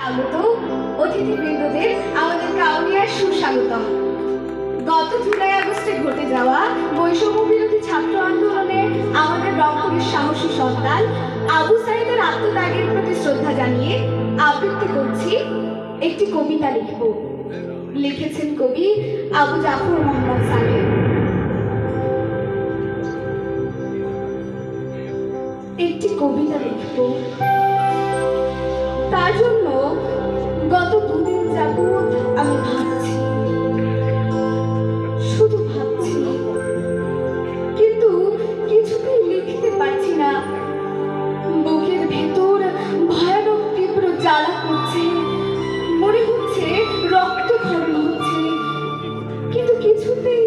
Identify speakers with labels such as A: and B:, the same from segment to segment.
A: আগত অতিথিবৃন্দদের আমাদের কাউনিয়ার সুস্বাগতম। গত জুলাই আগস্টে ঘটে যাওয়া বৈষম্য বিরোধী ছাত্র আন্দোলনে আমাদের রংপুরের সাহসী সন্তান আবু সাইদের আত্মত্যাগের প্রতি শ্রদ্ধা জানিয়ে আবৃত্তি করছি একটি কবিতা লিখব। লিখেছেন কবি আবু জাফর মোহাম্মদ সালেহ। একটি কবিতা লিখব, তার জন্য গত দুদিন যাবত আমি ভাবছি, শুধু ভাবছি, কিন্তু কিছুতেই লিখতে পারছি না। বুকের ভেতর ভয়ানক তীব্র জ্বালা করছে, মনে হচ্ছে রক্তক্ষরণ হচ্ছে, কিন্তু কিছুতেই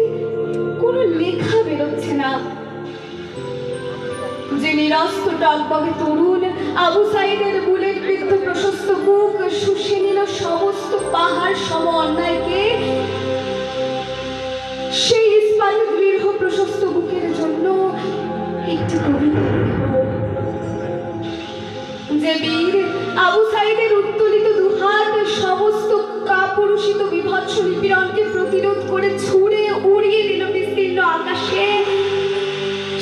A: কোনো লেখা বেরোচ্ছে না। যে নিরস্ত টকবগে তরুণ আবু সাইদের বুলেট বিদ্ধ প্রশস্ত বুক শুষে নিল সমস্ত পাহাড় সম অন্যায়কে, সেই ইস্পাত দৃঢ় প্রশস্ত বুকের জন্য একটি কবিতা লিখব। যে বীর আবু সাইদের উত্তোলিত দুহাত সমস্ত কাপুরুষিত বিভৎস নিপীড়নকে প্রতিরোধ করে ছুঁড়ে উড়িয়ে দিল বিস্তীর্ণ আকাশে,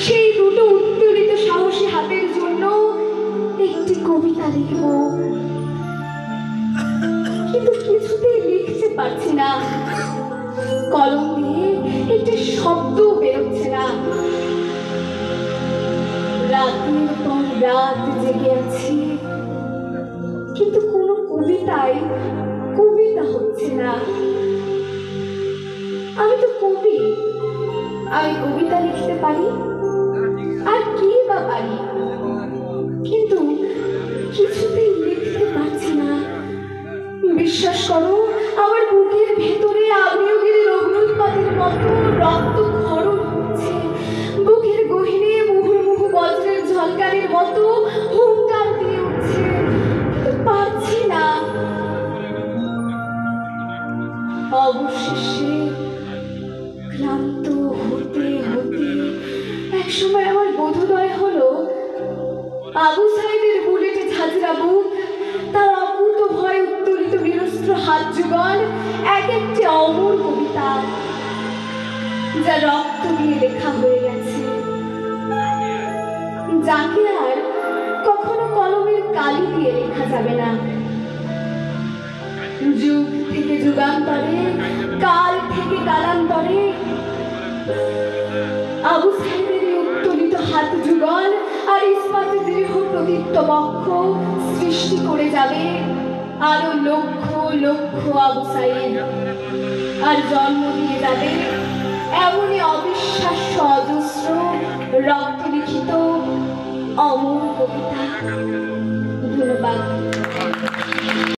A: সেই দুটো উত্তোলিত সাহসী হাতের জন্য একটি কবিতা লিখব। কিন্তু কিছুতেই লিখতে পারছি না, কলম দিয়ে একটি শব্দ বেরোচ্ছে না। রাতের পর রাত জেগে আছি, কিন্তু কোনো কবিতায় কবিতা হচ্ছে না। আমি তো কবি, আমি কবিতা লিখতে পারি, আর কি বা পারি, কিন্তু কিছুতেই লিখতে পারছি না। বিশ্বাস করো, আমার বুকের ভেতরে আগ্নেয়গিরির অগ্নুৎপাতের মতো রক্ত ক্ষরণ হচ্ছে, বুকের গহীনে মুহুর্মুহু বজ্রের ঝলকারের মতো হুঙ্কার দিয়ে উঠছে, কিন্তু পারছি না। অবশেষে ক্লান্ত হতে হতে একসময় আমার বোধোদয় হলো, আবু সাইদের বুলেটে ঝাঁঝরা বুক, তার অকুত ভয় উত্তোলিত নিরস্ত্র হাত যুগল এক একটি অমর কবিতা, যা রক্ত দিয়ে লেখা হয়ে গেছে, যাকে আর কখনো কলমের কালি দিয়ে লেখা যাবে না। যুগ থেকে যুগান্তরে, কাল থেকে কালান্তরে আবু সাইদের উত্তোলিত হাত যুগল আর ইস্পাত দৃঢ় প্রদীপ্ত বক্ষ সৃষ্টি করে যাবে আরো লক্ষ লক্ষ আবু সাইদ, আর জন্ম দিয়ে যাবে এমনই অবিশ্বাস্য অজস্র রক্ত লিখিত অমর কবিতা। ধন্যবাদ।